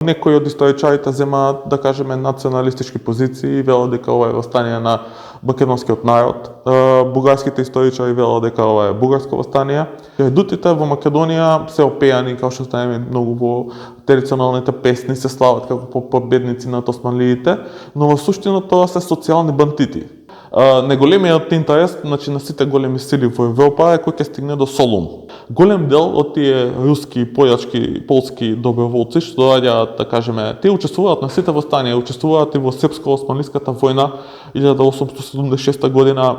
Некои од историчарите земаат, да кажеме, националистички позиции и велат дека ова е востание на македонскиот народ. Бугарските историчари велат дека ова е бугарско востание. Редутите во Македонија се опеани, како што знаеме, многу во традиционалните песни се слават како победници над османлиите, но во суштина тоа се социјални бандити. Неголемиот интерес, значи, на сите големи сили во Европа е кој ќе стигне до Солун. Голем дел од тие руски, појачки, полски доброволци што доаѓаат, да кажеме, тие учествуваат на сите востанија, учествуваат и во Српско-османлиската војна 1876 година,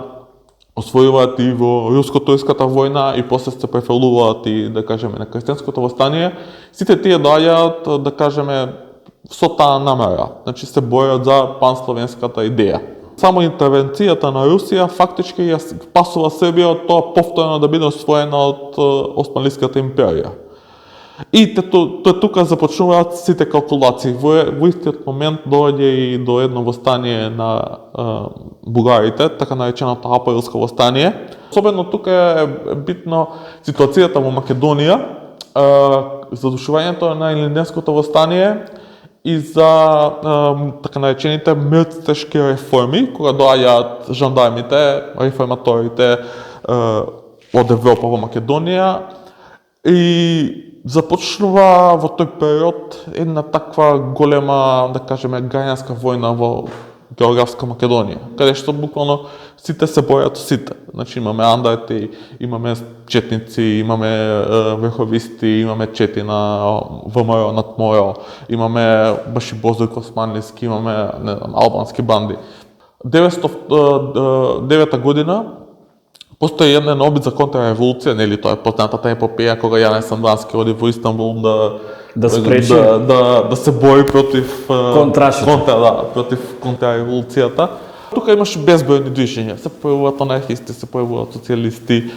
освојуваат и во Руско-турската војна и после се префрлуваат и, да кажеме, на крстенското востание. Сите тие доаѓаат, да кажеме, со таа намера, значи се борат за пансловенската идеја. Само интервенцијата на Русија фактички ја пасува Србија од тоа повторно да биде освоена од Османлиската империја. И тука започнуваат сите калкулации. Во истиот момент доаѓа и до едно востание на бугарите, така нареченото априлско востание. Особено тука е битно ситуацијата во Македонија, задушувањето на Илинденското востание и за така наречените мртвешки реформи, кога доаѓаат жандармите, реформаторите од Европа во Македонија, и започнува во тој период една таква голема, да кажеме, граѓанска војна во географска Македонија, каде што буквално сите се борат со сите. Значи имаме андарти, имаме четници, имаме верховисти, имаме чети на ВМРО над МОРО, имаме башибозујк османлиски, имаме албански банди. 1909 година постои еден обид за контрреволуција, нели, тоа е познатата епопеја кога Јане Сандански оди во Истанбул да се бори против контрреволуцијата. Тука имаше безбројни движења, се појавуваат анархисти, се појавуваат социјалисти.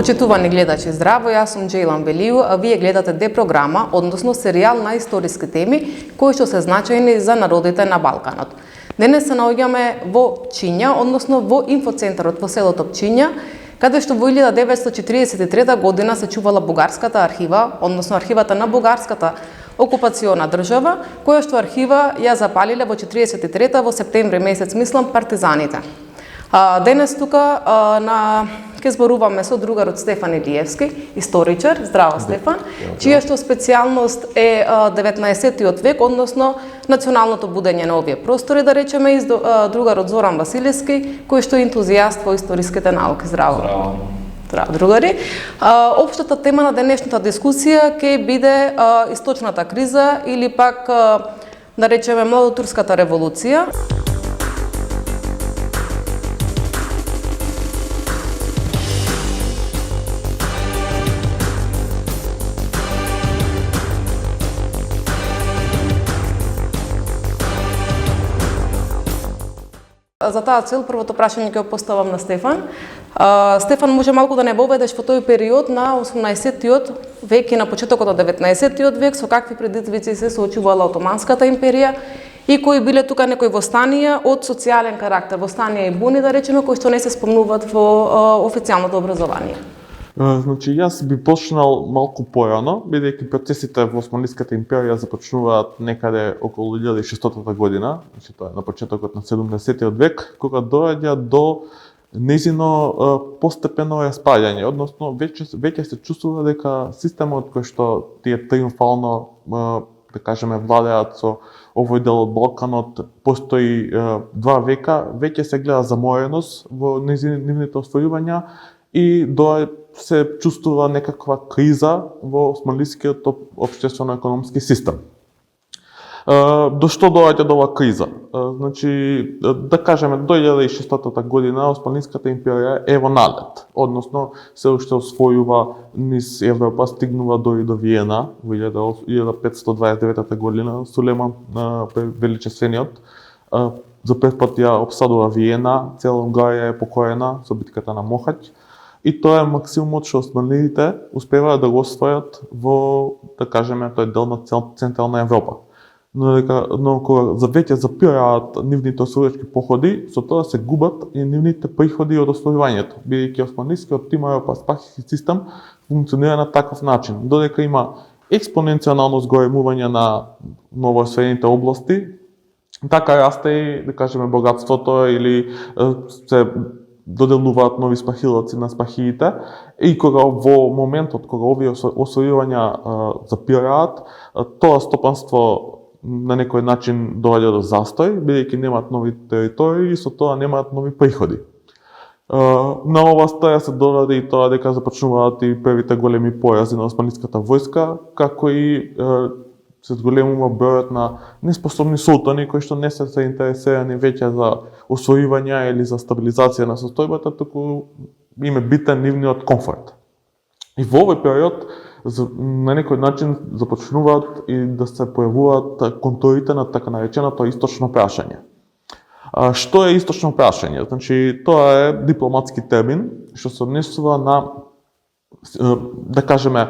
Почитувани гледачи, здраво, јас сум Џејлан Велију, а вие гледате Д-програма, односно серијал на историски теми кои што се значајни за народите на Балканот. Денес се наоѓаме во Пчиња, односно во инфоцентарот во селото Пчиња, каде што во 1943 година се чувала бугарската архива, односно архивата на бугарската окупациона држава, која што архива ја запалиле во 43-та во септември месец, мислам, партизаните. Денес тука ќе зборуваме со другарот Стефан Илиевски, историчар, здраво Стефан, чија што специјалност е 19-тиот век, односно националното будење на овие простори, да речеме, и другарот Зоран Василевски, кој што е ентузијаст во историските науки. Здраво. Здраво, другари. Општата тема на денешната дискусија ќе биде источната криза или пак, да речеме, младотурската револуција. За таа цел, првото прашање ќе го поставам на Стефан. Стефан, може малку да не воведеш во тој период на 18-тиот век и на почетокот на 19-тиот век, со какви предизвици се соочувала Отоманската империја и кои биле тука некои востанија од социјален карактер, востанија и буни, да речеме, кои што не се спомнуваат во официјалното образование. Значи, јас би почнал малку порано, бидејќи процесите во Османлиската империја започнуваат некаде околу 1600 година, значи тоа е на почетокот на 17-тиот век, кога доаѓа до нејзино постепено распаѓање, односно веќе се чувствува дека системот кој што тие триумфално, да кажеме, владеат со овој дел од Балканот, постои 2 века, веќе се гледа замореност во нивните освојувања и се чувствува некаква криза во османлискиот општествено-економски систем. До што доаѓа до оваа криза? Значи, да кажеме, до 1600 година Османлиската империја е во налет, односно се уште освојува низ Европа, стигнува до Виена во 1529 година. Сулеман Величествениот за прв пат ја обсадува Виена, цела Унгарија е покорена со битката на Мохаќ. И тоа е максимумот што османлиите успеваат да го освојат во, да кажеме, тој дел на Централна Европа. Но кога веќе запираат нивните освојачки походи, со тоа се губат и нивните приходи од освојувањето, бидејќи османлискиот тимаро-паспахиски систем функционира на таков начин, додека има експоненцијално зголемување на новоосвоените области, така расте и, да кажеме, богатството или се доделуваат нови спахилаци на спахиите, и кога во моментот кога овие освојувања запираат, тоа стопанство на некој начин доаѓа до застој, бидејќи немаат нови територии и со тоа немаат нови приходи. На ова стаја се додаде и тоа дека започнуваат и првите големи порази на османлиската војска, како и се зголемува бројот на неспособни султани кои што не се заинтересирани веќе за освојување или за стабилизација на состојбата, туку им е битен нивниот комфорт. И во овој период на некој начин започнуваат и да се појавуваат контурите на така нареченото источно прашање. Што е источно прашање? Значи, тоа е дипломатски термин што се однесува на, да кажеме,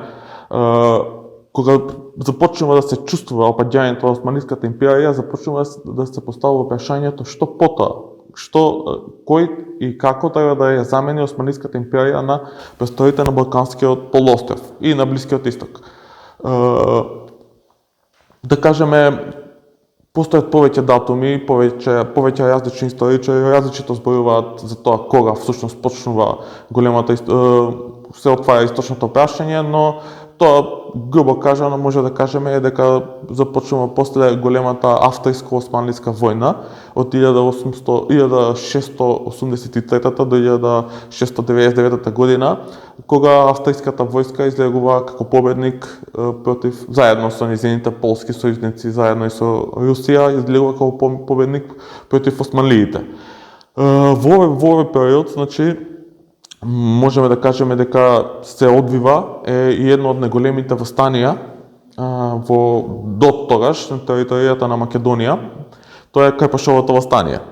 кога започнува да се чувствува опаѓањето на Османлиската империја, започнува да се поставува прашањето што потоа, кој и како треба да ја замени Османлиската империја на престоите на Балканскиот полуостров и на Блискиот исток. Да кажеме, постојат повеќе датуми, повеќе различни историчари, различито зборуваат за тоа кога всушност почнува големата се отвара источното прашање, но тоа, грубо кажано, може да кажеме дека започнува после големата австриско-османлиска војна од 1683 до 1699 година, кога австриската војска излегува како победник заедно со низините полски сојузници, заедно и со Русија, излегува како победник против османлиите. Во овој период, значи, можеме да кажеме дека се одвива и едно од најголемите востанија до тогаш на територијата на Македонија. Тоа е Карпашовото востание.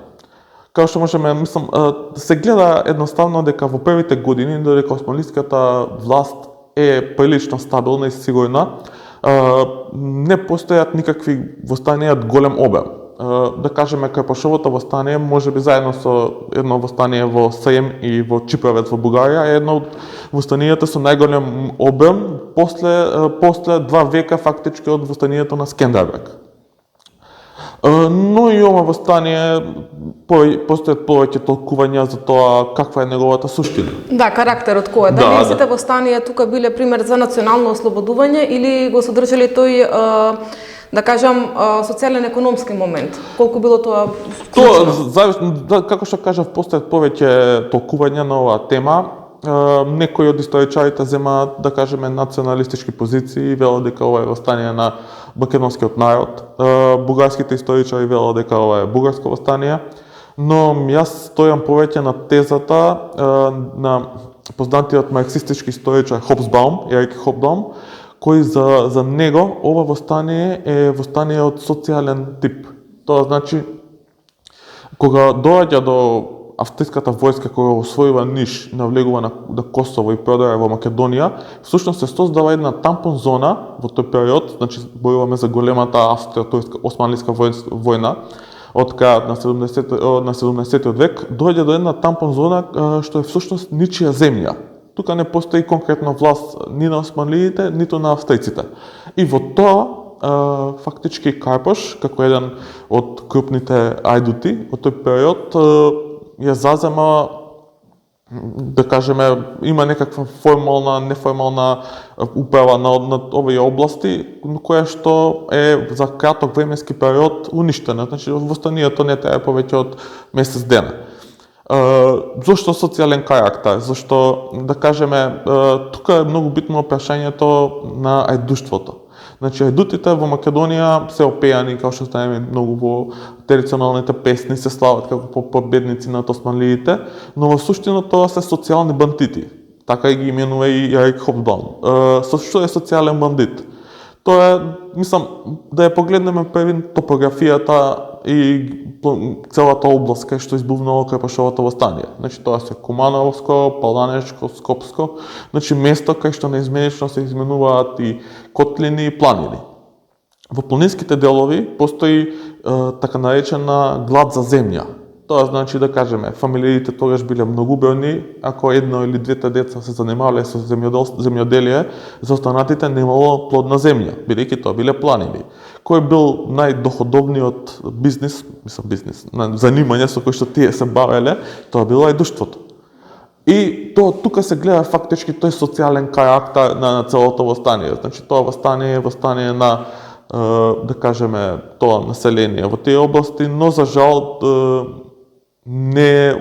Како што можеме, мислам, се гледа едноставно дека во првите години, додека османлиската власт е прилично стабилна и сигурна, не постојат никакви востанија од голем обем. Да кажеме, Карпашовото востание, можеби заедно со едно востание во Срем и во Чиправец во Бугарија, е едно од востанијата со најголем обем после 2 века фактички од востанието на Скендербег. Но и ова востание постојат повеќе толкувања за тоа каква е неговата суштина. Да, карактерот кој е. Дали сите востанија тука биле пример за национално ослободување или го содржали тој да кажам, социјален-економски момент? Колку било тоа вклучено? Како што кажав, постојат повеќе толкувања на оваа тема. Некои од историчарите земаат, да кажеме, националистички позиции и велат дека ова е востание на македонскиот народ. Бугарските историчари велат дека ова е бугарско востание. Но јас стојам повеќе на тезата на познатиот марксистички историчар Хобсбаум, Ерик Хобсбаум, кој за него ова востание е востание од социјален тип. Тоа значи, кога доаѓа до австриската војска, кога освојува Ниш, навлегува на Косово и продава во Македонија, всушност се создава една тампон зона во тој период, значи зборуваме за големата австро-османлиска војна од крајот на 17 век, доаѓа до една тампон зона што е всушност ничија земја. Тука не постои конкретна власт ни на османлиите, ниту на австриците. И во тоа, фактички Карпаш, како еден од крупните ајдути од тој период, ја зазема, да кажеме, има некаква формална, неформална управа на овие области, која што е за краток временски период уништена. Значи, востанието не трае повеќе од месец дена. Зошто социјален карактер? Зашто, да кажеме, тука е многу битно прашањето на ајдуштвото. Значи, ајдутите во Македонија се опеани, како што знаеме многу во традиционалните песни, се слават како победници над османлиите, но во суштина тоа се социјални бандити. Така ги именува и Ерик Хобсбаум. Што е социјален бандит? Тоа е, мислам, да ја погледнеме први топографијата и целата област кај што избувнало Карпашовото востание. Значи тоа се Кумановско, Паланешко, Скопско, значи место кај што неизменично се изменуваат и котлини и планини. Во планинските делови постои така наречена глад за земја. Тоа значи да кажеме, фамилиите тогаш биле многу бројни, ако едно или двете деца се занимавале со земјоделие, за останатите немало плодна земја, бидејќи тоа биле планини. Кој бил најдоходовниот бизнис, занимање со кој што тие се бавеле, тоа било ајдуштвото. И тука се гледа фактички тој социјален карактер на целото востание. Значи тоа востание е востание на да кажеме тоа население во тие области, но за жал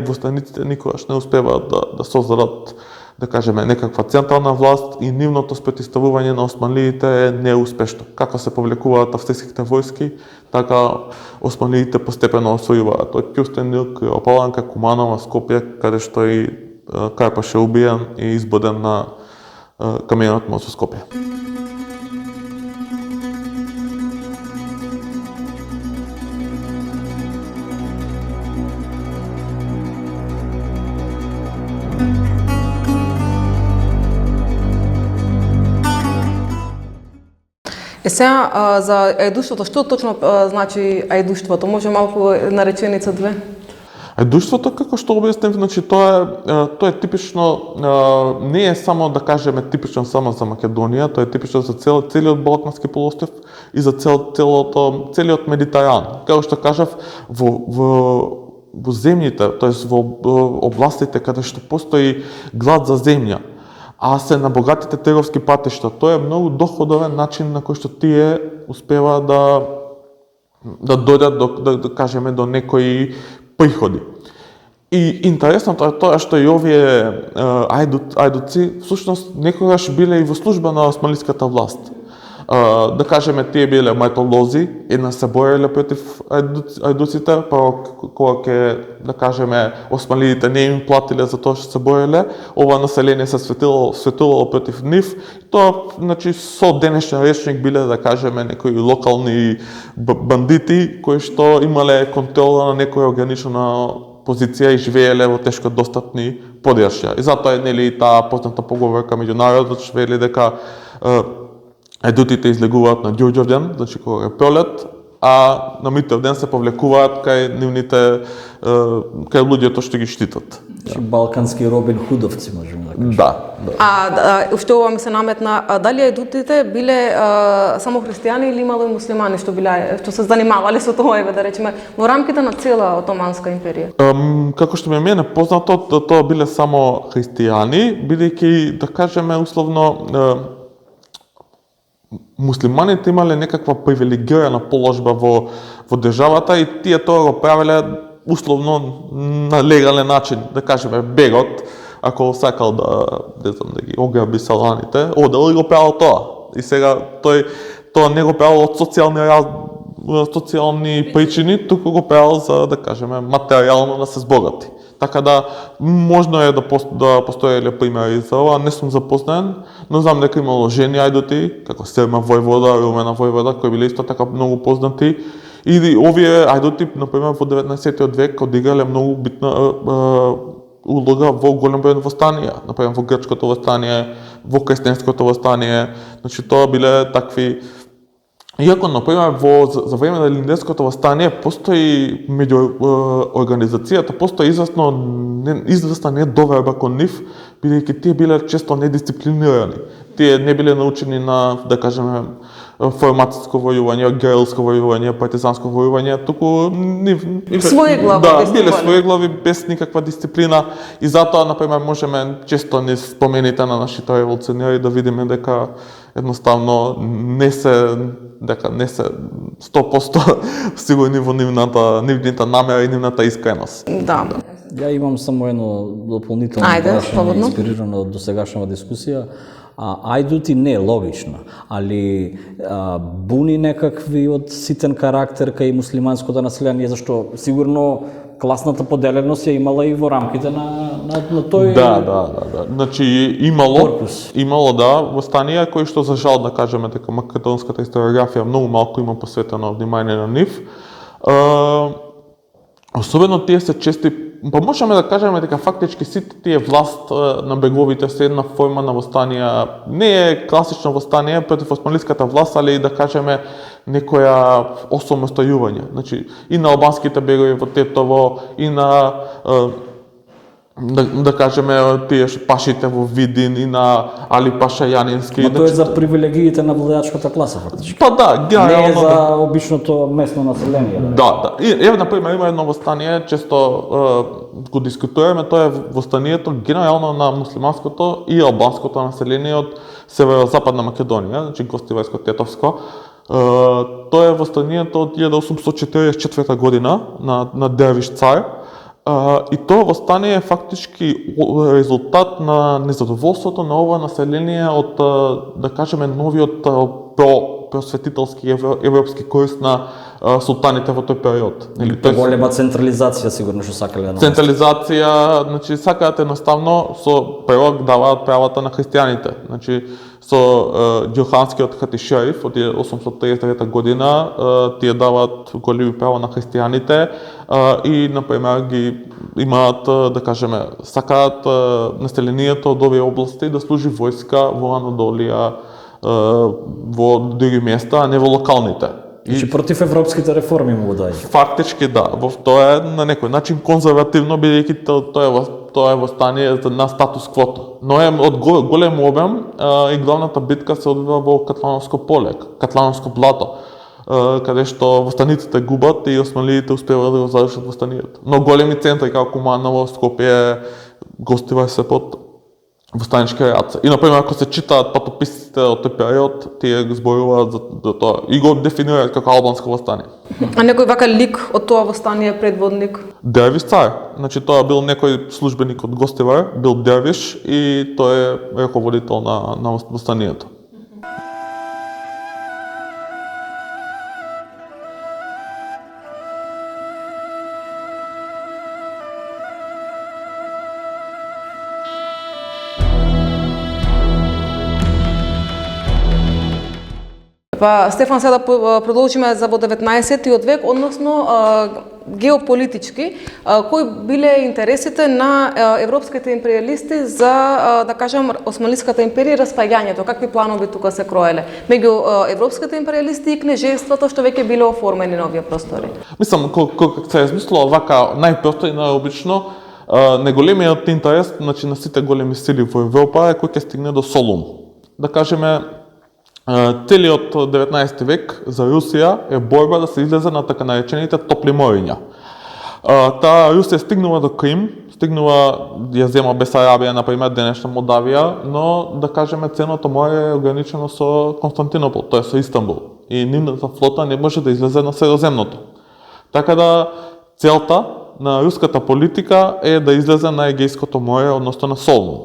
востаниците никогаш не успеваат да создадат, да кажеме, некаква централна власт и нивното спротивставување на османлиите е неуспешно. Како се повлекуваат австриските војски, така османлиите постепено освојуваат од Кюстендил, Опаланка, Куманово, Скопје, каде што и Карпаш е убиен и избоден на каменот мост во Скопје. Сега за ајдуштвото, што точно значи ајдуштвото? Може малку на реченица две? Ајдуштвото, како што објаснив, значи тоа е типично, не е само да кажеме типично само за Македонија, тоа е типично за целиот Балкански полуостров и за целиот Медитеран. Како што кажав, во земјите, тоест во областите каде што постои глад за земја, а се на богатите трговски патишта. Тоа е многу доходовен начин на кој што тие успеваат да дојдат да кажеме до некои приходи. И интересното е тоа што и овие ајдуци всушност некогаш биле и во служба на османлиската власт. Да кажеме, тие биле мајтолози, една се бореле против ајдуците, па кога ќе, да кажеме, османлиите не им платиле за тоа што се бореле, ова население се светувало против нив. Тоа, значи, со денешен речник биле, да кажеме, некои локални бандити кои што имале контрола на некоја ограничена позиција и живееле во тешко достапни подрачја. И затоа е нели таа позната поговорка меѓу народот, што вели дека ајдутите излегуваат на Ѓурѓовден, значи кога е пролет, а на Митровден се повлекуваат кај нивните, кај луѓето што ги штитат. Значи балкански Робин Худовци, можеме да кажеме. Да. Уште ова ми се наметна, дали ајдутите биле само христијани или имало и муслимани што се занимавале со тоа, да речеме, во рамките на цела Отоманска империја? Како што ми е мене познато, тоа биле само христијани, бидејќи, да кажеме, условно, муслиманите имале некаква привилегирана положба во државата и тие тоа го правеле условно на легален начин, да кажеме, бегот, ако сакал да ги ограби саланите, одел и го правил тоа. И сега тоа не го правил од социјални причини, туку го правил за, да кажеме, материјално да се збогати. Така да, можно е да постоеле примери за ова, не сум запознаен, но знам дека имало жени ајдути, како Серма војвода, Румена војвода, кои биле исто така многу познати. И овие ајдути, например, во 19. век одиграле многу битна улога во голем број востанија, например во грчкото востание, во крстенското востание. Значи тоа биле такви. Иако, например, за време на Илинденското востание постои меѓу организацијата, постои известна недоверба кон нив, бидејќи тие биле често недисциплинирани. Тие не биле научени на, да кажеме, форматско војување, герилско војување, партизанско војување, туку своеглави, биле своеглави без никаква дисциплина и затоа, например, можеме често не спомените на нашите револуционери да видиме дека едноставно не се 100% сигурни во нивната намера и нивната искреност. Да. Ја имам само едно дополнително Ајде, прашање, слободно. инспирирано од досегашната дискусија. Ајдути не е логично, али буни некакви од ситен карактер кај муслиманското население, зашто сигурно класната поделеност ја имала и во рамките на тој Да. Значи корпус. имало восстанија кои што за жал да кажеме дека македонската историографија многу малку има посветено внимание на нив. Особено тие се чести, па можеме да кажеме дека фактички сите тие власт на беговите се една форма на восстанија, не е класично восстание против османлиската власт, али да кажеме некоја осамостојување. Значи и на албанските бегови во Тетово, и на да кажеме тие пашите во Видин, и на Али Паша Јанински. Но тоа е за привилегиите на владачката класа фактички. Па да, Не е за обичното местно население. Да. И например има едно восстание, често го дискутуваме, тоа е восстанието генерално на муслиманското и албанското население од северозападна Македонија, значи Гостивајско Тетовско. Тоа е восстанието од 1844 година на Дервиш цар. И тоа восстание е фактички резултат на незадоволството на ова население од, да кажеме, новиот просветителски европски курс на султаните во тој период. Голема централизација сигурно што сакале да наложат. Централизација, значи сакаат едноставно со превод даваат правата на христијаните. Значи со Ѓоханскиот хатишериф од 1839 година тие даваат големи права на христијаните и например ги имаат, да кажеме, сакаат населението од овие области да служи војска во Анадолија, во други места, а не во локалните. Значи против европските реформи му го даде. Фактички да, тоа е на некој начин конзервативно, бидејќи тоа е восстание на статус квото. Но е од голем обем и главната битка се одвива во Катлановско поле, Катлановско блато, каде што восстаниците губат и османлиите успеваат да го завршат восстанието. Но големи центри како Куманово, Скопје, Гостивај се под восстанички реакции. И например ако се читаат патописците од тој период, тие го зборуваат за тоа и го дефинираат како албанско восстание. А некој вака лик од тоа восстание предводник? Дервиш цар. Значи тоа бил некој службеник од Гостивај, бил Дервиш и тој е раководител на восстанието. Па, Стефан, сега да продолжиме за во 19-тиот век, односно геополитички, кои биле интересите на европските империалисти за, да кажем, Османлиската империја и распаѓањето, какви планови тука се кроеле меѓу европските империалисти и кнежеството што веќе биле оформени на овие простори? Мислам, кога се измислило вака најпросто и најобично, најголемиот интерес, значи на сите големи сили во Европа е кој ќе стигне до Солун. Да кажеме, целиот 19 век за Русија е борба да се излезе на така наречените топли мориња. Таа Русија стигнува до Крим, ја зема Бесарабија, например, денешна Молдавија, но да кажеме ценото море е ограничено со Константинопол, тоа е со Истанбул. И нивната флота не може да излезе на Средоземното. Така да целта на руската политика е да излезе на Егејското море, односно на Солун.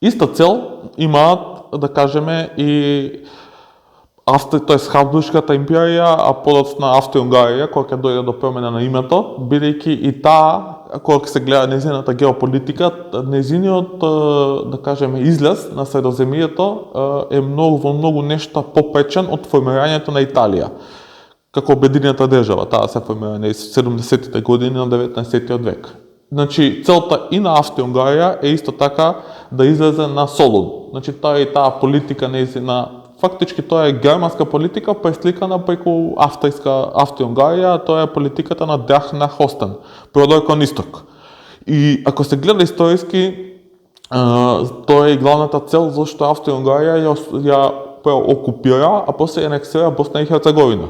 Иста цел имаат, да кажеме, и Хабсбуршката империја, а подоцна Австро-Унгарија, кога ќе дојде до промена на името, бидејќи и таа, кога се гледа незината геополитика, незиниот, да кажеме, излез на Средоземјето е во многу нешта попречен од формирањето на Италија како обединета држава. Таа се формира на 70-тите години на 19-тиот век. Значи, целта и на Австро-Унгарија е исто така да излезе на Солун. Значи, таа политика нејзина, фактички тоа е германска политика пресликана преку Австро-Унгарија, тоа е политиката на Драх на Хостен, продор кон исток. И ако се гледа историски, тоа е и главната цел зашто Австро-Унгарија ја окупира, а после ја анексира Босна и Херцеговина.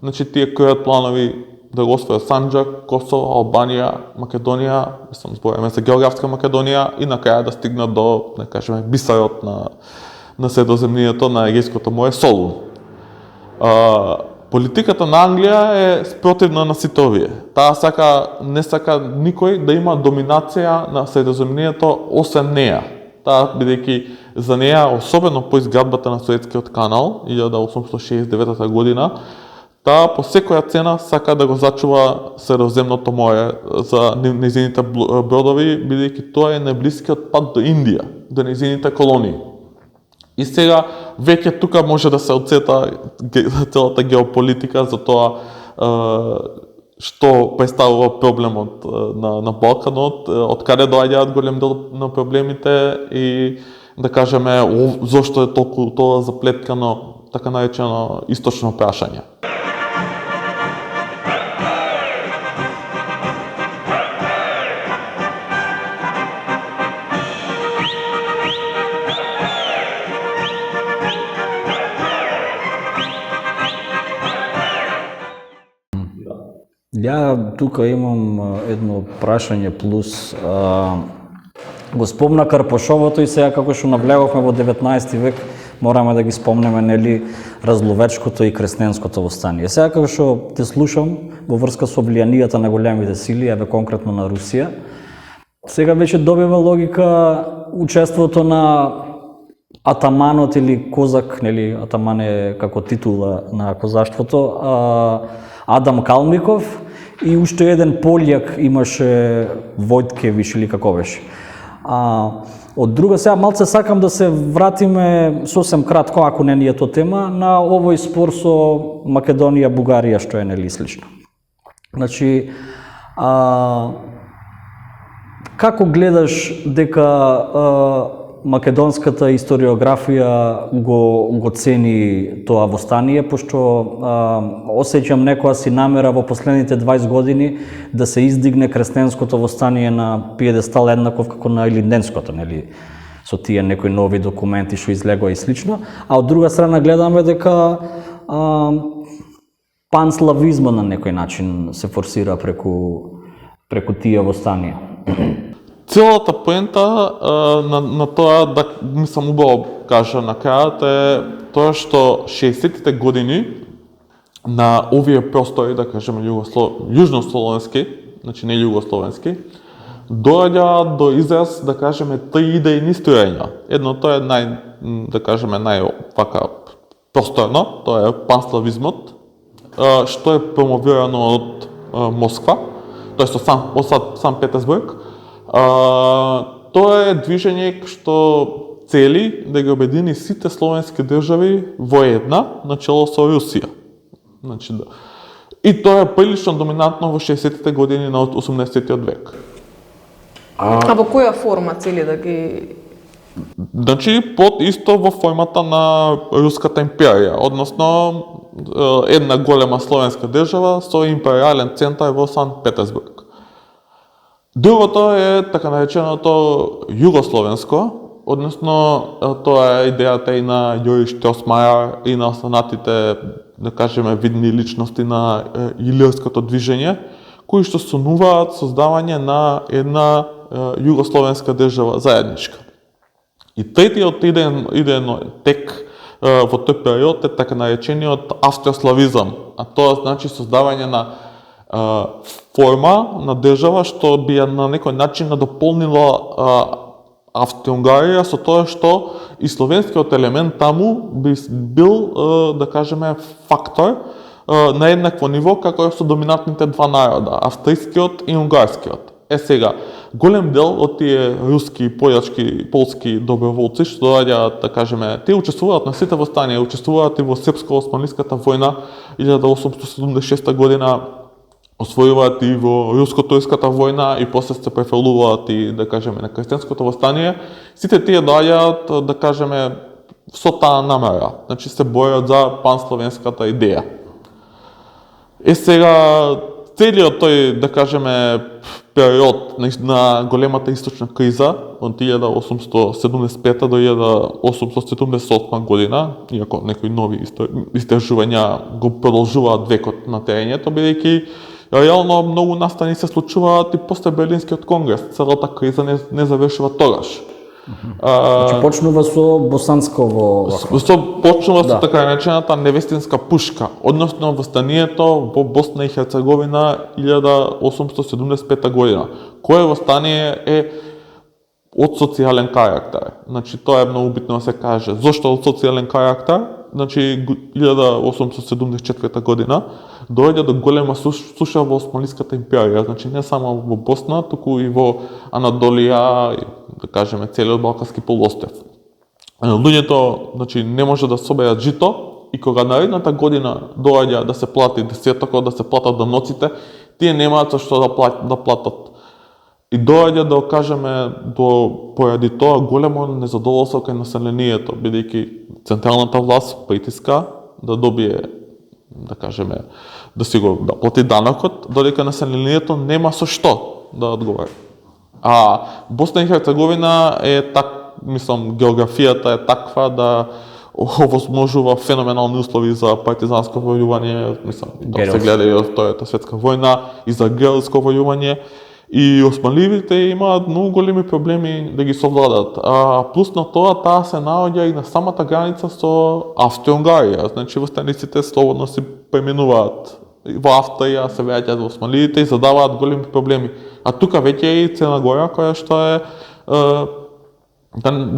Значи, тие креат планови да го освојат Санџак, Косово, Албанија, Македонија, мислам збориме за географска Македонија и на крај да стигнат до, да кажеме, бисерот на Средоземнието, на Егејското море, Солун. Политиката на Англија е спротивна на сите овие. Таа не сака никој да има доминација на Средоземнието освен неа. Таа, бидејќи за неа, особено по изградбата на Суетскиот канал, 1869 година, таа по секоја цена сака да го зачува Средоземното море за нејзините бродови, бидејќи тоа е најблискиот пат до Индија, до нејзините колонии. И сега веќе тука може да се отсета целата геополитика за тоа што представува проблемот на Балканот, од каде доаѓаат голем дел на проблемите и да кажеме зошто е толку тоа заплеткано, така наречено источно прашање. Ја тука имам едно прашање плюс. Го спомна Карпошовото и сега како што навлеговме во 19 век, мораме да ги спомнеме, нели, Разловечкото и Кресненското востание. Сега како што те слушам во врска со влијанијата на големите сили, еве конкретно на Русија, сега веќе добива логика учеството на атаманот или козак, нели, атаман е како титула на козаштвото, Адам Калмиков и уште еден пољак имаше Војткевич или како беше. Од друга, сега малце сакам да се вратиме сосем кратко, ако не ни е тоа тема, на овој спор со Македонија, Бугарија, што е нели слично. Значи, како гледаш дека македонската историографија го цени тоа востание, пошто осеќам некоја си намера во последните 20 години да се издигне Кресненското востание на пиедестал еднаков како на Илинденското, нели, со тие некои нови документи што излегоа и слично, а од друга страна гледаме дека панславизмот на некој начин се форсира преку тие востанија. Целата поента на тоа, да мислам убаво кажа на крајот, е тоа што 60-тите години на овие простори, да кажеме јужнословенски, значи не југословенски, доаѓа до израз, да кажеме, три идејни строења. Едното е највака просторно, тоа е панславизмот, што е промовирано од Москва, тоест од Санкт Петербург. Тоа е движење што цели да ги обедини сите словенски држави во една, начело со Русија. Значи, да. И тоа е прилично доминантно во 60-тите години на 18-тиот век. А во која форма цели да ги... Значи, исто во формата на Руската империја, односно една голема словенска држава со империјален центар во Санкт Петербург. Другото е така нареченото југословенско, односно тоа е идејата и на Јори Штросмајер и на останатите, да кажеме, видни личности на илирското движење, кои што сонуваат создавање на една југословенска држава заедничка. И третиот идеен тек во тој период е така наречениот австрославизам, а тоа значи создавање на форма на држава што би ја на некој начин надополнила Австро-Унгарија со тоа што и словенскиот елемент таму би бил, да кажеме, фактор на еднакво ниво како со доминантните два народа, австријскиот и унгарскиот. Сега, голем дел од тие руски, појачки, полски доброволци што доаѓаат, да кажеме, тие учествуваат на сите востанија, учествуваат и во Српско-османлиската војна 1876 година, освојуваат и во Руско-турската војна и после се префрлуваат и, да кажеме, на Кресненското востание. Сите тие доаѓаат, да кажеме, со таа намера, значи се борат за пансловенската идеја. Сега, целиот тој, да кажеме, период на големата источна криза од 1875 до 1878 година, иако некои нови истражувања го продолжуваат векот на терењето, бидејќи реално многу настани се случуваат и после Берлинскиот конгрес. Целата криза не завршува тогаш. Значи почнува со босансково Почнува со така наречената невестинска пушка, односно востанието во Босна и Херцеговина 1875 година. Кое восстание е од социјален карактер. Значи тоа е многу битно да се каже. Зошто од социјален карактер? Значи 1874 година доаѓа до голема суша во Османлиската империја, значи не само во Босна, туку и во Анадолија, да кажеме целиот Балкански полуостров. Луѓето, значи не може да соберат жито и кога наредната година доаѓа да се плати десетокот, да се платат доноците, тие немаат со што да платат. И доаѓа да кажеме поради тоа големо незадоволство кај населението, бидејќи централната власт притиска да добие, да кажеме, да плати данокот, додека населението нема со што да одговори. А Босна и Херцеговина е географијата е таква да овозможува феноменални услови за партизанско војување, да се гледа и од Втората светска војна и за герилско војување. И османливите имаат многу големи проблеми да ги совладат. А плюс на тоа, таа се наоѓа и на самата граница со Австро-Унгарија. Значи, востаниците слободно се преминуваат во Австрија, се враќаат во османливите и задаваат големи проблеми. А тука веќе е и Црна Гора, која што е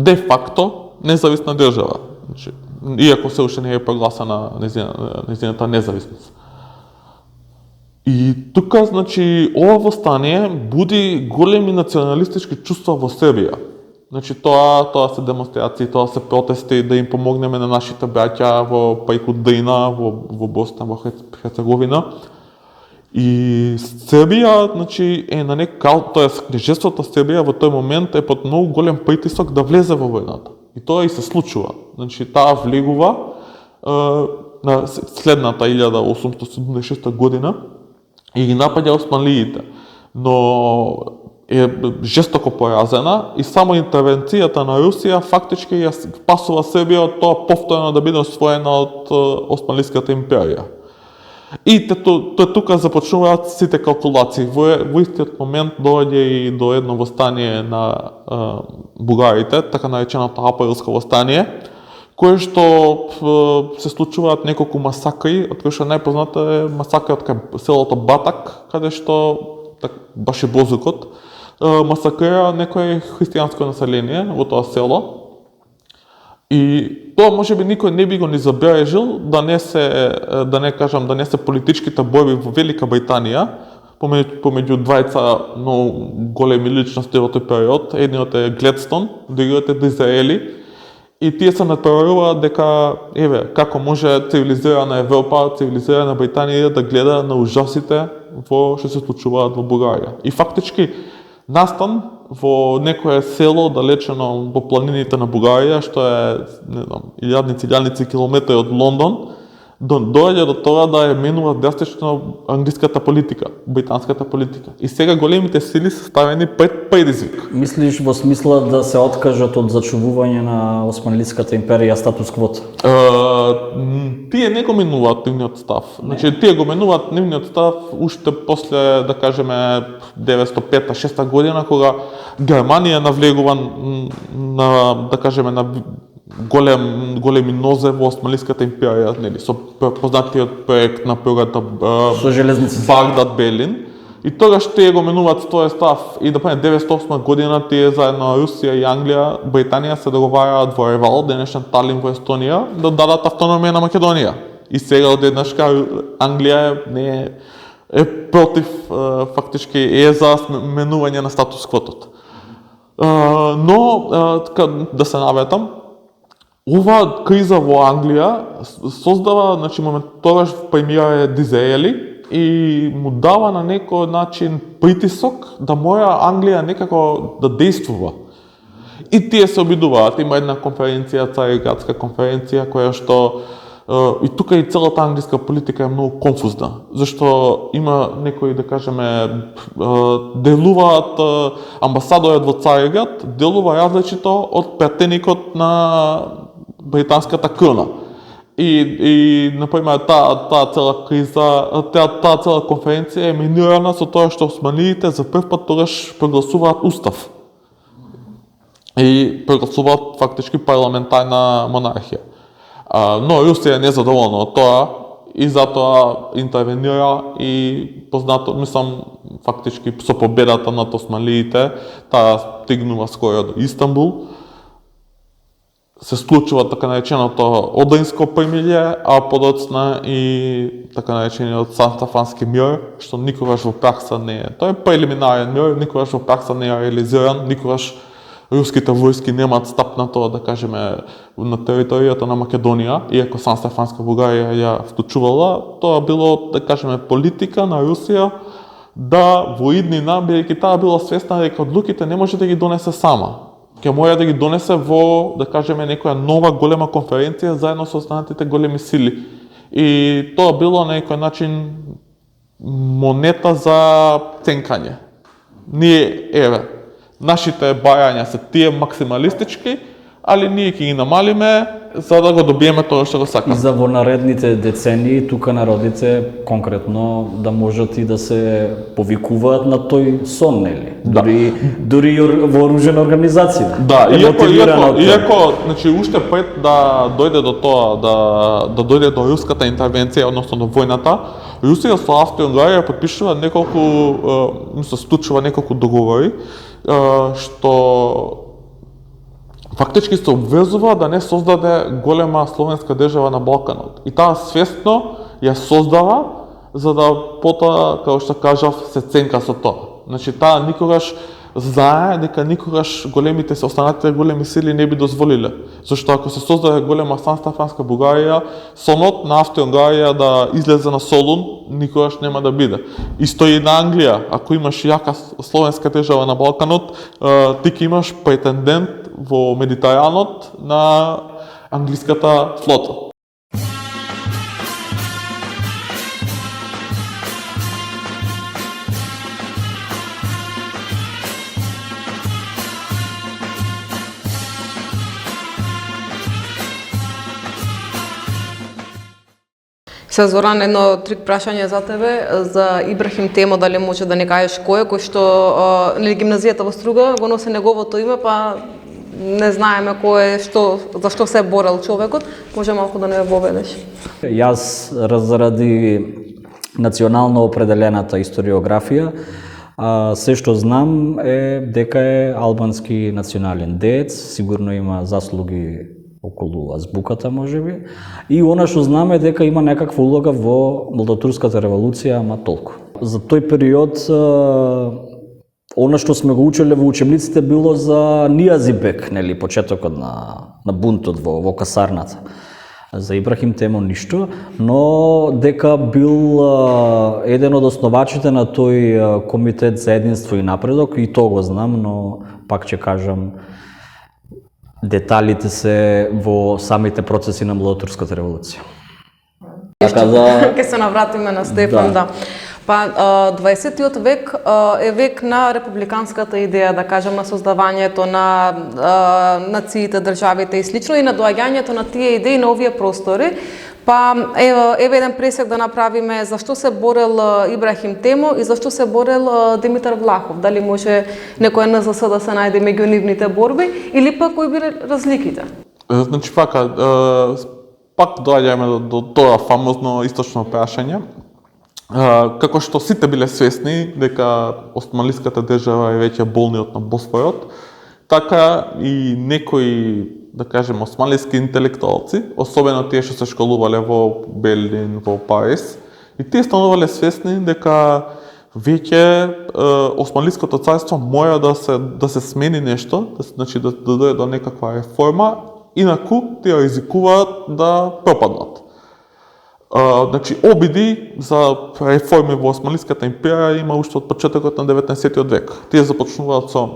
де факто независна држава. Значи, иако се уште не е прогласена нејзината независност. И тука, значи, ова восстание буди големи националистички чувства во Србија. Значи, тоа се демонстрации, тоа се протести да им помогнеме на нашите браќа во преку Дрина, во Босна, во Херцеговина. И Србија, значи, е на княжеството Србија во тој момент е под многу голем притисок да влезе во војната. И тоа и се случува. Значи, таа влегува на следната 1876 година и ги напаѓа османлиите, но е жестоко поразена и само интервенцијата на Русија фактички ја спасува Србија од тоа повторно да биде освоена од Османлиската империја. И тука започнуваат сите калкулации. Во истиот момент доаѓа и до едно восстание на бугарите, така нареченото априлско восстание, кое што се случуваат неколку масакри, од кои што најпозната е масакрот кај селото Батак, каде што баш е Бозукот масакрира некој христијанско население во тоа село. И тоа можеби никој не би го ни забележил да не се политичките борби во Велика Британија помеѓу двајца многу големи личности во тој период. Едниот е Гледстон, другиот е Дизраели. И тие се надпреваруваат дека, како може цивилизирана Европа, цивилизирана Британија да гледа на ужасите во што се случуваат во Бугарија. И фактички настан во некое село далечено во планините на Бугарија, што е, не знам, илјадници километри од Лондон, доаѓа до тоа да ја менува драстично англиската политика, британската политика. И сега големите сили се ставени пред предизвик. Мислиш во смисла да се откажат од зачувување на Османлиската империја статус квото? Тие не го менуваат нивниот став. Значи, тие го менуваат нивниот став уште после, да кажеме, 905-6 година, кога Германија навлегува на, да кажеме, на големи нозе во Османлиската империја, нели, со познатиот проект на првата Багдад-Белин. И тогаш тие го менуваат тој став и да 908 година тие заедно Русија и Англија, Британија се договараат во Ревал, денешен Талин во Естонија, да дадат автономија на Македонија. И сега одеднаш Англија е против, фактички е за менување на статус квотот. Но да се наветам, ова криза во Англија создава, значи тогаш премиер е Дизраели и му дава на некој начин притисок да мора Англија некако да действува. И тие се обидуваат, има една конференција, Цариградска конференција, која што и тука и целата англиска политика е многу конфузна, зашто има некои, да кажеме, делуваат амбасадорот во Цариград, делува различито од претеникот на британската крона. И например, таа цела криза, таа цела конференција е минирана со тоа што османлиите за прв пат тогаш прогласуваат устав. и прогласуваат фактички парламентарна монархија. Но Русија е незадоволна од тоа и затоа интервенира и познато, мислам, фактички со победата над османлиите, таа стигнува скоро до Истанбул. Се склучува така нареченото Одринско примирје, а подоцна и така наречениот Санстафански мир, што никогаш во пракса не е. Тој е прелиминарен мир, никогаш во пракса не е реализиран, никогаш руските војски немаат стапнато, да кажеме, на територијата на Македонија, иако Санстафанска Бугарија ја вклучувала, тоа било, да кажеме, политика на Русија да во иднина, бидејќи таа била свесна дека одлуките не може да ги донесе сама. Ќе мора да ги донесе во, да кажеме, некоја нова голема конференција заедно со останатите големи сили. И тоа било на некој начин монета за ценкање. Ние, нашите барања се тие максималистички, али ние ќе ги намалиме за да го добиеме тоа што го И сакаме. за во наредните децении тука народите конкретно да можат и да се повикуваат на тој сон, нели? Дури и вооружена организација. Да, мотивирана од тоа. иако, значи, уште пред да дојде до тоа, да дојде до руската интервенција, односно до војната, Русија со Австрија-Унгарија потпишува неколку, склучува неколку договори, што фактички се обврзува да не создаде голема словенска држава на Балканот. И таа свесно ја создава, за да потоа, како што кажав, се ценка со тоа. Значи, таа никогаш знае дека никогаш големите се останатите големи сили не би дозволиле. Зашто ако се создаде голема Санстафанска Бугарија, сонот на Австрија-Унгарија да излезе на Солун никогаш нема да биде. Исто и на Англија, ако имаш јака словенска држава на Балканот, ти ќе имаш претендент во Медитеранот на англиската флота. Се Зоран, едно трик прашање за тебе, за Ибрахим Темо, дали може да не кажеш кој е, кој што гимназијата во Струга го носи неговото име, па не знаеме кој е, за што се борел човекот, може малку да не воведеш. Јас заради национално определената историографија, се што знам е дека е албански национален деец, сигурно има заслуги околу азбуката, можеби. И она што знаме дека има некаква улога во Молдотурската револуција, ама толку. За тој период, она што сме го учеле во учебниците било за Нијазибек, нели, почетокот на бунтот во касарната. За Ибрахим Темо ништо, но дека бил еден од основачите на тој комитет за единство и напредок, и тоа го знам, но пак ќе кажам, деталите се во самите процеси на Молдотурската револуција. Така да ќе се навратиме на Стефан, да. Па 20-тиот век е век на републиканската идеја, да кажем, на создавањето на нациите, државите и слично, и на доаѓањето на тие идеи на овие простори. Па еве еден пресек да направиме зашто се борел Ибрахим Темо и зашто се борел Димитар Влахов. Дали може некој НЗС да се најде меѓу нивните борби или пак кои биле разликите? Значи, пак доаѓаме до тоа фамозно источно прашање. Како што сите биле свесни дека османлиската држава е веќе болниот на Босфорот, така и некои, да кажем, османлиски интелектуалци, особено тие што се школувале во Берлин, во Париз, и тие станувале свесни дека веќе Османлиското царство мора да се смени нешто, значи да дојде до некаква реформа, инаку тие ризикуваат да пропаднат. Значи, обиди за реформи во Османлиската империја има уште од почетокот на 19-тиот век. Тие започнуваат со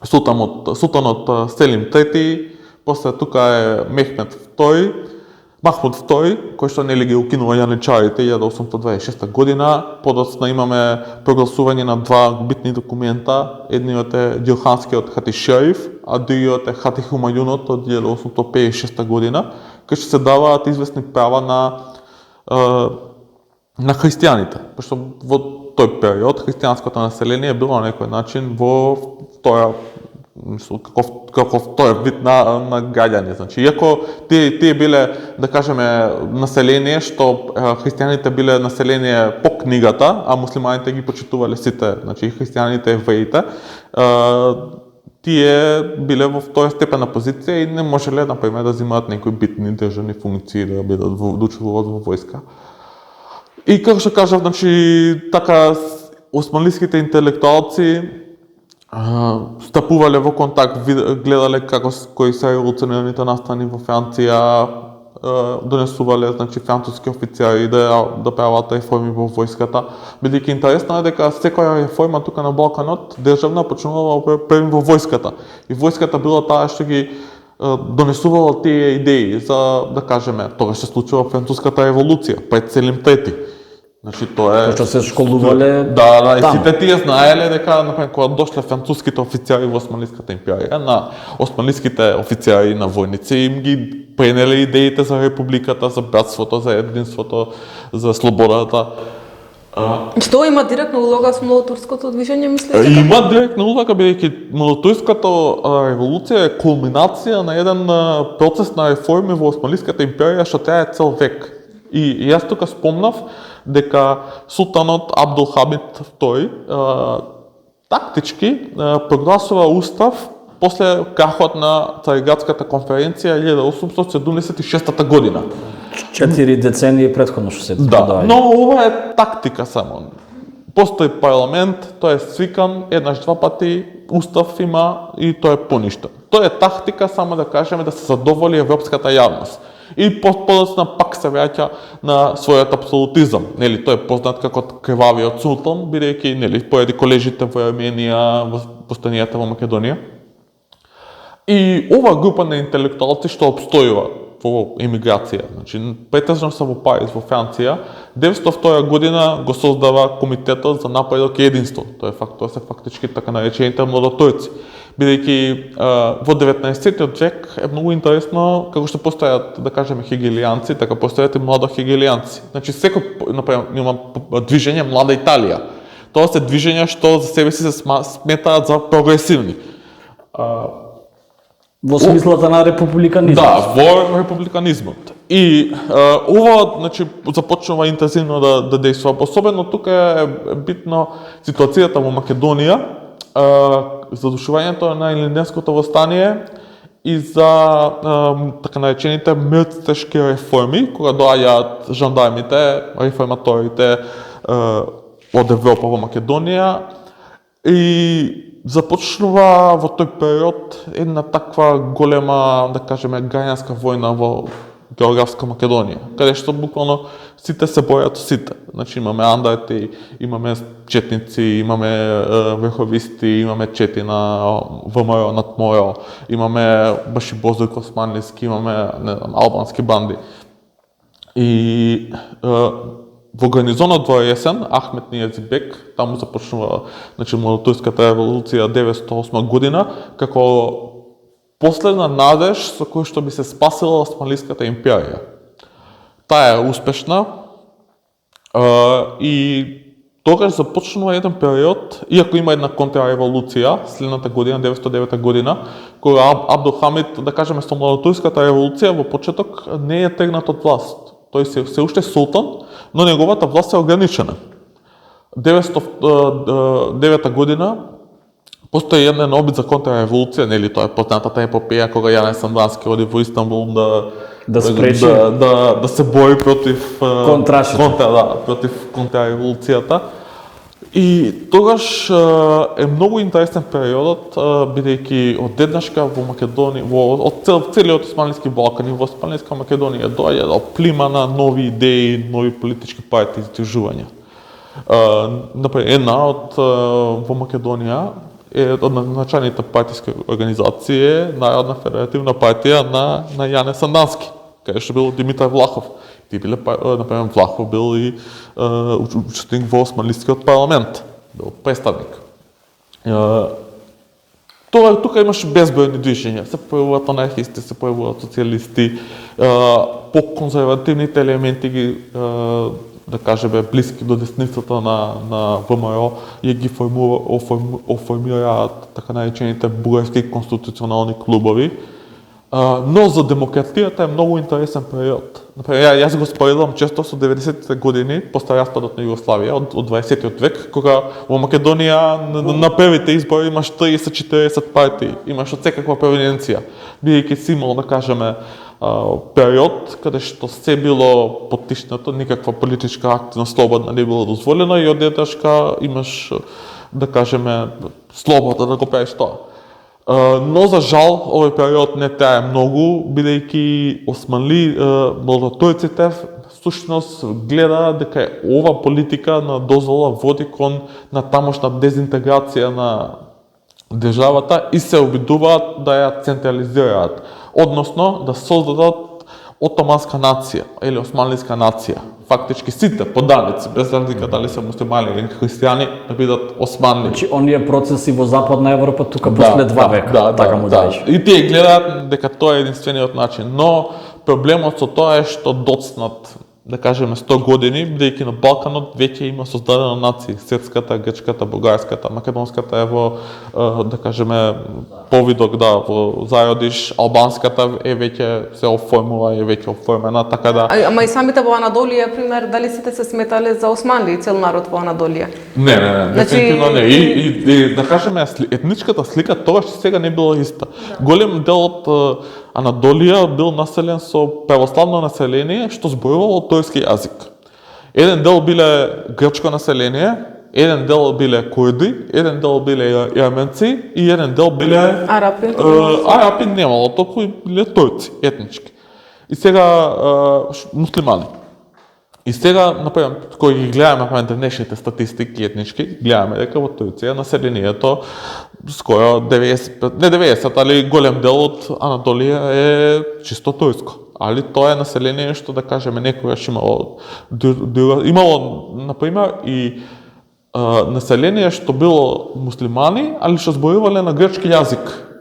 султанот Селим III, после тука е Махмуд II, кој што нели ги укинува јаничарите 1826 година. Подоцна имаме прогласување на два битни документа. Едниот е Дилханскиот Хатиш Шериф, а другиот е Хати Хумајунот од 1856 година, кој што се даваат известни права на христијаните, пошто во тој период христијанското население било на некој начин во втора каков тој вид на граѓани. Значи, иако тие биле, да кажеме, население што христијаните биле население по книгата, а муслиманите ги почитувале сите, значи и христијаните и евреите, тие биле во тоја степена позиција и не можеле, например, да земаат некои битни државни функции, да бидат да учествуваат во војска. И како што кажав, значи така османлиските интелектуалци стапувале во контакт, гледале кои се револуционерните настани во Франција, донесувале, значи, француски офицери да прават реформи во војската. Бидејќи интересно е дека секоја реформа тука на Балканот државна почнувала во војската. И војската била таа што ги донесувала тие идеи за, да кажеме, тоа се случува француската револуција, пред Селим Трети. Значи тоа е Што се школувале да, и сите тие знаеле дека, например, кога дошле француските офицери во Османлиската империја, на османлиските офицери на војници им ги пренеле идеите за републиката, за братството, за единството, за слободата. Што има директна улога со младотурското движење, мислите? Има директна улога, бидејќи младотурската револуција е кулминација на еден процес на реформи во Османлиската империја што трае цел век. И јас тука спомнав дека султанот Абдулхамид II тактички прогласува устав после крахот на Цариградската конференција 1876 година. 4 децении претходно што се Да, но ова е тактика само. Постои парламент, тој е свикан еднаш-два пати, устав има и тој е поништен. Тоа е тактика само да кажеме да се задоволи европската јавност. И подоцна пак се враќа на својот апсолутизам. Нели, тој е познат како крвавиот султан, бидејќи нели поради колежите во Арменија, во постанијата во Македонија. И ова група на интелектуалци што обстојува во емиграција, значи претежно се во Париз, во Франција, 1902 година го создава Комитетот за напредок и единство. Тоа се фактички така наречените младотурци. Бидејќи во 19 век е многу интересно како што постојат, да кажеме, хегелијанци, така постојат и младохегелијанци. Значи секој, например, има движење Млада Италија. Тоа се движења што за себе си се сметаат за прогресивни. Во смислата на републиканизмот. Да, во републиканизмот. И ова, значи, започнува интензивно да действува. Особено тука е битно ситуацијата во Македонија, задушувањето на Илинденското восстание и за така наречените мртвешки реформи, кога доаѓаат жандармите, реформаторите од Европа во Македонија и започнува во тој период една таква голема, да кажеме, граѓанска војна во географска Македонија, каде што буквално сите се бојат сите. Значи имаме андарти, имаме четници, имаме верховисти, имаме чети на ВМРО, над МОРО, имаме баши Бозојко Османлиски, имаме албански банди. И во гарнизонот во Есен, Ахмет Нијазибек, таму започнува, значи, младотурската револуција 1908 година, како последна надеж со кој што би се спасила Османлиската империја. Таа е успешна и тогаш започнува еден период, иако има една контрареволуција, следната година, 1909 година, кога Абдулхамид, да кажеме, со младотурската револуција во почеток не е тргнат од власт. Тој се уште султан, но неговата власт е ограничена. 1909 година постои еден обид за контрареволуција, нели, тоа е познатата епопеја кога Јане Сандански оди во Истанбул да спречи да се бори против контрашите. Против контрареволуцијата. И тогаш е многу интересен периодот, бидејќи одеднашка во Македонија, од целиот Османлиски Балкан и во Османлиска Македонија доаѓа до плима на нови идеи, нови политички партии и здружувања. Например, една од во Македонија е од началните партиски организации Народна федеративна партија на Јане Сандански, каде што бил Димитар Влахов. Ти биле, например, Влахов бил и учесник во Османлискиот парламент, бил представник. Тука имаш безбројни движења, се појавуваат анархисти, се појавуваат социјалисти, по-конзервативните елементи ги да кажеме, блиски до десницата на ВМРО и ги оформираат така наречените бугарски конституционални клубови. Но за демократијата е многу интересен период. Например, јас го споредувам често со 90-те години, после распадот на Југославија, од 20-тиот век, кога во Македонија на првите избори имаш 30-40 партии, имаш од секаква провиненција, бидејќи си имал, да кажеме, период каде што се било поттишнато, никаква политичка активност слободна не било дозволена и одеднашка имаш, да кажеме, слобода да го правиш тоа. Но за жал овој период не трае многу, бидејќи младотојците всушност гледа дека ова политика на дозвола води кон на тамошна дезинтеграција на државата и се обидуваат да ја централизираат, односно да создадат отоманска нација или османлиска нација. Фактички сите поданици, без разлика дали се муслимани или христијани, да бидат османли. Значи, оние процеси во Западна Европа тука после 2 века, така му даеш. И тие гледаат дека тоа е единствениот начин, но проблемот со тоа е што доцнат, да кажеме, 100 години, бидејќи на Балканот веќе има создадена нации, српската, грчката, бугарската, македонската е во, да кажеме, повидок, во зајодиш, албанската е веќе се оформува, е веќе оформена, така да... Ама и самите во Анадолија, пример, дали сите се сметале за османли и цел народ во Анадолија? Не, дефинитивно не. И да кажеме, етничката слика тогаш сега не била иста. Голем дел од Анадолија бил населен со православно население, што зборувало турски јазик. Еден дел биле грчко население, еден дел биле курди, еден дел биле јарменци и еден дел биле Арапи. Арапи немало, толку биле турци, етнички. И сега муслимани. И сега, например, кога ги гледаме на денешните статистики етнички, гледаме дека во Турција населението скоро 90, али голем дел од Анадолија е чисто турско. Али тоа е население што, да кажеме, некогаш имало, например, и население што било муслимани, али што зборувале на грчки јазик.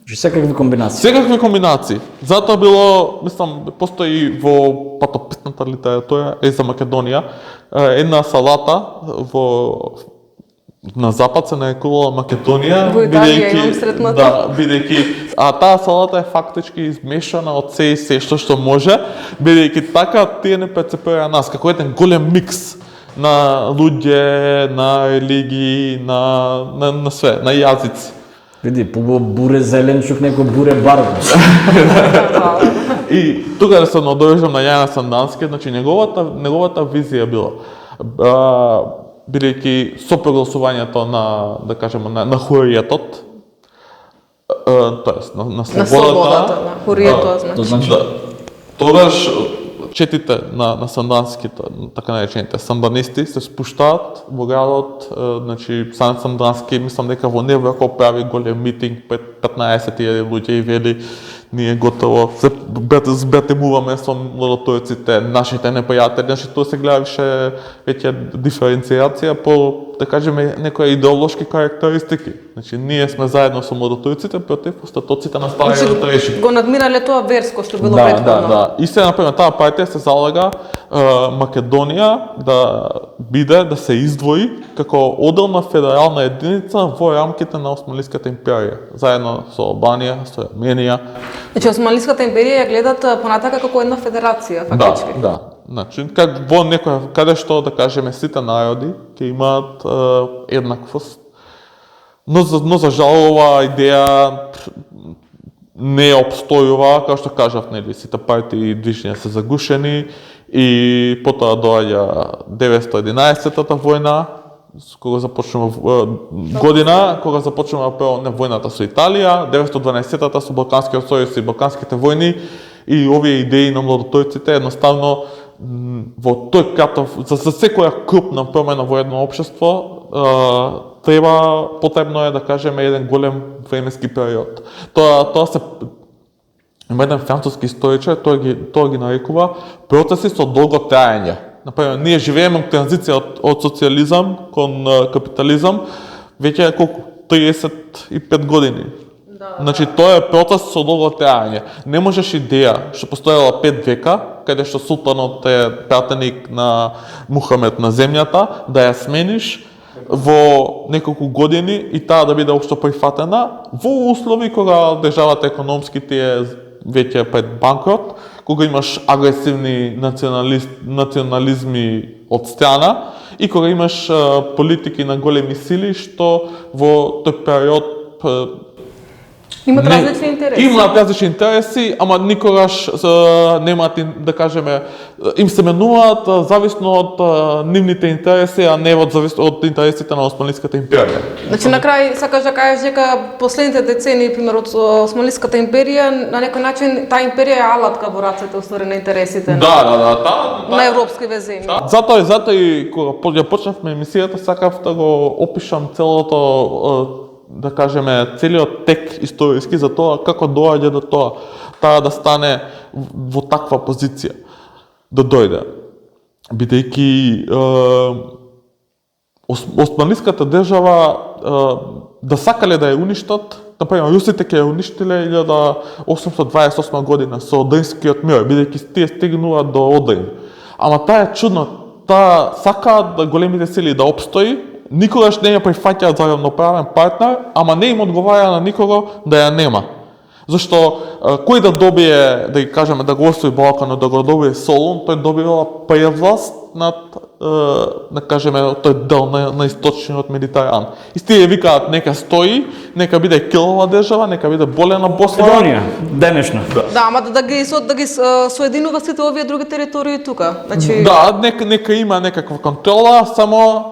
Секакви комбинации. Секакви комбинации. Затоа било, мислам, постои во патописната литература за Македонија една салата на запад се нарекувала Македонија, во Италија имам сретната. Да, бидејќи таа салата е фактички измешана од се и се што може, бидејќи така тие не прецепира нас како еден голем микс на луѓе, на религии, на све, на јазици. Види, побо буре зеленчук, неко буре барбус. И тука да се надовежам на Јана Сандански, значи неговата визија била, бидејќи со прогласувањето на, да кажеме, на хуријетот, тоест на слободата, на хуријетот, значи. Тогаш четите на санданските, така наречените санданисти, се спуштаат во градот, значи Сан Сандански, мислам дека во Неврко прави голем митинг пред 15.000 луѓе и вели ние готово се збратимуваме со младотојците, нашите непријатели, значи тоа се гледаше веќе диференцијација по, да кажеме, некои идеолошки карактеристики. Значи ние сме заедно со младотојците против остатоците на стариот режим. Го надмирале тоа верско што било претходно. Да. И се, например, таа партија се залага Македонија да се издвои како одделна федерална единица во рамките на Османлиската империја, заедно со Албанија, со Арменија. Значи Османлиската империја ја гледат понатака како една федерација, фактички. Да. Значи, во некоја, каде што, да кажеме, сите народи ќе имаат еднаквост. Но за жал оваа идеја не обстојува, како што кажав, нели, сите партии и движења се загушени и потоа доаѓа 911-та војна, кога започнува година, кога започнува прво војната со Италија, 912-та со Балканскиот сојуз и Балканските војни и овие идеи на младотојците едноставно во тој кратов, за секоја крупна промена во едно општество потребно е, да кажеме, еден голем временски период. Тоа се има еден француски историчар, тој ги нарекува процеси со долго траење. Например, ние живееме транзиција од социјализам кон капитализам веќе колку 35 години. Значи тоа е процес со долго траење. Не можеш идеја што постоела 5 века, каде што султанот е пратеник на Мухамед на земјата, да ја смениш во неколку години и таа да биде општо прифатена во услови кога државата економски ти е веќе пред банкрот, кога имаш агресивни национализми од страна и кога имаш политики на големи сили што во тој период Имат различни интереси. Имаат различни интереси, ама никогаш немаат, да кажеме, им се менуваат зависно од нивните интереси, а не од интересите на Османлиската империја. Значи на крај сакаш да кажеш дека последните децении, пример од Османлиската империја, на некој начин таа империја е алатка во рацете уствари на интересите на европски везени. Затоа и кога ја почнавме емисијата, сакав да го опишам целото, да кажеме, целиот тек историски за тоа како доаѓа до тоа, таа да стане во таква позиција, да дојде. Бидејќи Османлиската држава да сакале да ја уништат, например, русите ќе ја уништиле 1828 година со Одринскиот мир, бидејќи тие стигнуваат до Одрин. Ама таа е чудна, таа сакаат да големите сили да опстои, никогаш не ја прифаќаат за равноправен партнер, ама не им одговара на никого да ја нема. Зашто кој да добие, да ги кажеме, да го освои Балканот, да го добие Солун, тој добива превласт над, да кажеме, тој дел на источниот Медитеран. И тие викаат нека стои, нека биде килова држава, нека биде болена Босна. Македонија, денешна. Да, ама да ги соединува сите овие други територии тука. Значи Да, нека има некаква контрола, само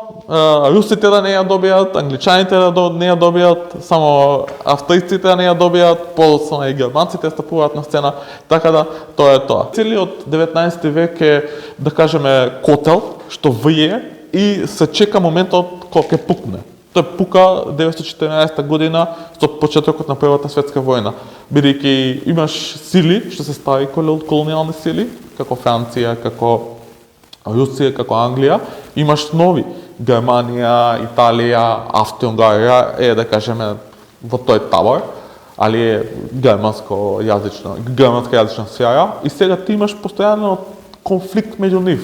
русите да не ја добијат, англичаните да не ја добијат, само австријците да не ја добијат, подоцна и германците стапуваат на сцена, така да тоа е тоа. Целиот 19 век е, да кажеме, котел што вие и се чека моментот кога ќе пукне. Тој пука 1914 година со почетокот на Првата светска војна, бидејќи имаш сили што се стари колонијални сили, како Франција, како Русија, како Англија, имаш нови Германија, Италија, Австрија-Унгарија е, да кажеме, во тој табор, али е германска јазична сфера и сега ти имаш постојано конфликт меѓу нив.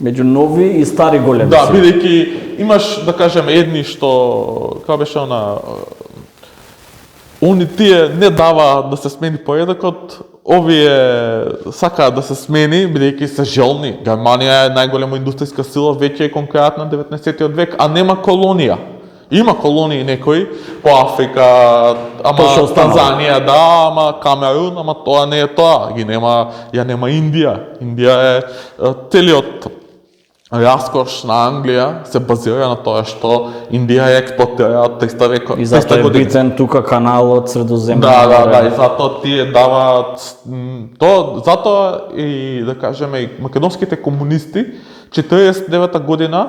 Меѓу нови и стари големи. Да, бидејќи имаш, да кажеме, едни што, како беше они тие не дава да се смени поредокот, овие сакаат да се смени, бидејќи се желни. Германија е најголема индустријска сила, веќе е конкурентна 19 век, а нема колонија. Има колонии некои по Африка, ама Танзанија, да, ама Камерун, ама тоа не е тоа. Ја нема Индија. Индија е целиот раскош на Англија се базира на тоа што Индија ја експлоатира од 300 века. И затоа е битен тука каналот Средоземно. Да, и затоа тие даваат затоа и, да кажеме, и македонските комунисти 49 година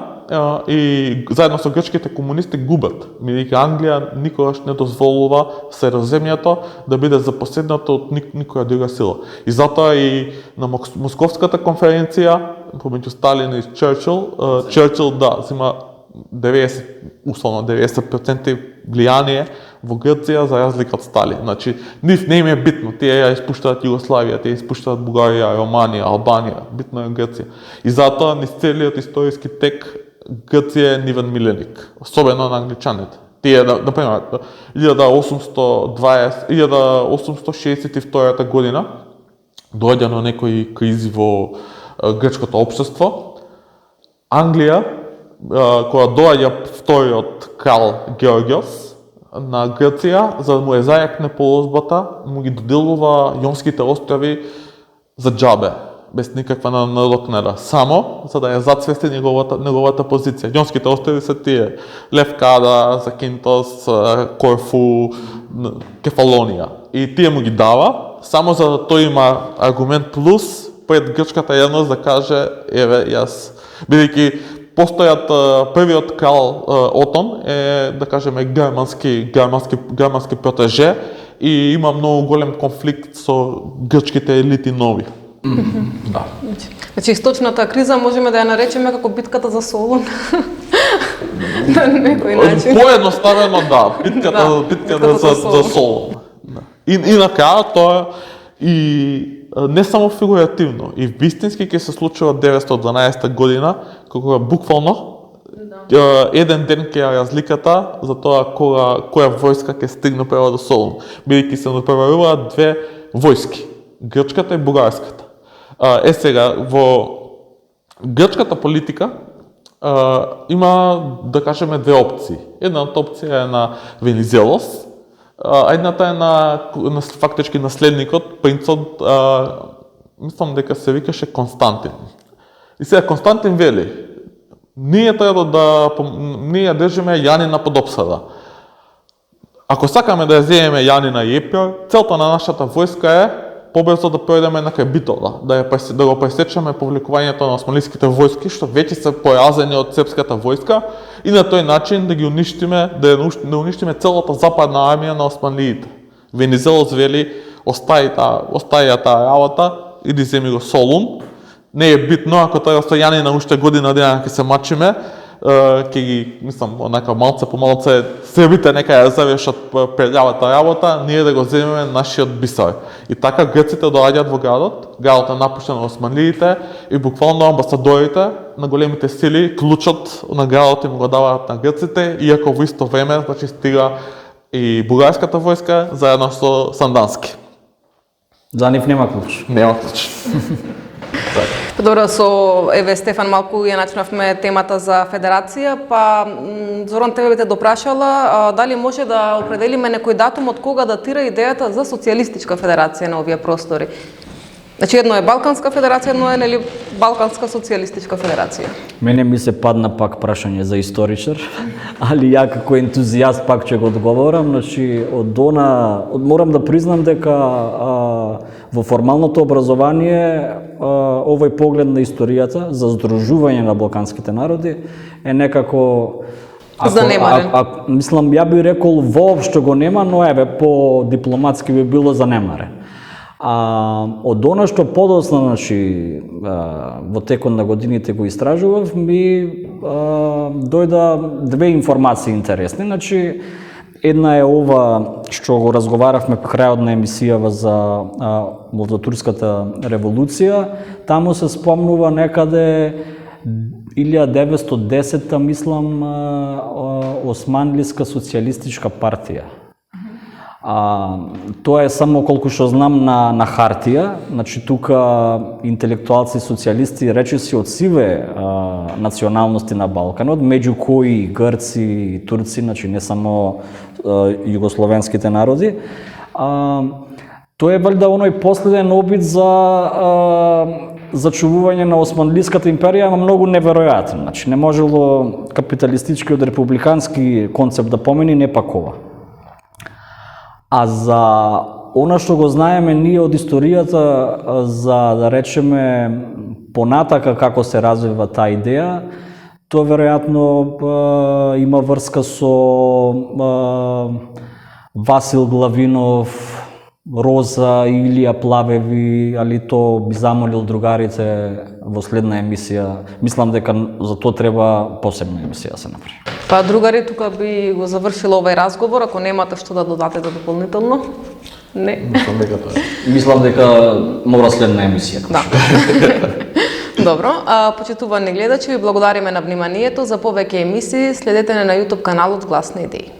и заедно со грчките комунисти губат, бидејќи Англија никогаш не дозволува Средоземјето да биде запоседнато од никоја друга сила. И затоа и на Московската конференција помеѓу Сталин и Черчил да зема 90% влијание во Грција за разлика од Сталин. Значи, нив не им е битно, тие ја испуштаат Југославија, тие испуштаат Бугарија, Романија, Албанија, битно е Грција. И затоа низ целиот историски тек Грција е нивен миленик, особено на англичаните. Тие, например, 1862 година доаѓа на некои кризи во грчкото општество. Англија, кога доаѓа вториот крал Георгиос на Грција, за да му ја зајакне полозбата, му ги доделува Јонските острови за џабе, без никаква надокнада, само за да ја зацвести неговата позиција. Јонските острови се тие Левкада, Закинтос, Корфу, Кефалонија. И тие му ги дава, само за да тој има аргумент плюс пред грчката јавност да каже, еве, јас, бидејќи постојат првиот крал Отон е, да кажеме, германски протеже и има многу голем конфликт со грчките елити нови. Да. Значи источната криза можеме да ја наречеме како битката за Солун. На некој начин. Поедноставено да, битката за Солун. И на крај тоа и не само фигуративно, и вистински ќе се случува 912 година, кога буквално еден ден ќе е разликата за тоа која војска ќе стигне прво до Солун, бидејќи се натпреваруваат две војски, грчката и бугарската. Сега во грчката политика има, да кажеме, две опции. Едната опција е на Венизелос, а едната е на фактички наследникот, принцот, мислам дека се викаше Константин. И сега Константин вели: ние треба ние држиме Јанина под опсада. Ако сакаме да ја земеме Јанина и Епир, целта на нашата војска е побрзо да пројдеме на крај Битола, да го пресечеме повлекувањето на османлиските војски, што веќе се поразени од српската војска, и на тој начин да ги уништиме, да уништиме целата западна армија на османлиите. Венизелос вели: остави ја таа работа, иди земи го Солун. Не е битно, ако тоа Јанина уште година дена ќе се мачиме, ќе ги, мислам, онака малце по малце србите нека ја завршат прелјавата работа, ние да го земеме нашиот Бисар. И така грците доаѓаат во градот е напуштен од османлиите и буквално амбасадорите на големите сили клучот на градот им го даваат на грците, иако во исто време, значи, стига и бугарската војска заедно со Сандански. За нив нема клуч. Нема клуч. Добро, со Стефан малку ја начнавме темата за федерација, па Зоран тебе би те допрашала дали може да определиме некој датум од кога датира идејата за социјалистичка федерација на овие простори. Значи едно е Балканска федерација, едно е нели Балканска социјалистичка федерација. Мене ми се падна пак прашање за историчар, али ја како ентузијаст пак ќе го одговорам. Значи морам да признам дека во формалното образование овој поглед на историјата за здружување на балканските народи е некако занемарен. Мислам, ја би рекол воопшто го нема, но по дипломатски би било занемарен. Од она што подоцна, значи, во текот на годините го истражував, ми дојда две информации интересни. Значи, една е ова што го разговаравме по крајот на емисијава за Молдотурската револуција. Таму се спомнува некаде 1910-та, мислам, Османлиска социјалистичка партија. Тоа е само колку што знам на хартија. Значи, тука интелектуалци, социјалисти, речиси од сиве националности на Балканот, меѓу кои грци и турци, значи не само југословенските народи. Тоа е валјда оној последен обид за зачувување на Османлиската империја, ама многу неверојатен. Значи, не можело капиталистички од републикански концепт да помени, не пак ова. А за она што го знаеме ние од историјата, за да речеме понатака како се развива таа идеја, тоа веројатно има врска со Васил Главинов, Роза, Илија Плавеви, али то би замолил другарите во следна емисија. Мислам дека за тоа треба посебна емисија да се направи. Па другари, тука би го завршила овој разговор, ако немате што да додатете дополнително. Не. Мислам дека мора следна емисија. Да. Добро, почитувани гледачи, ви благодариме на вниманието. За повеќе емисии следете на YouTube каналот Глас на идеи.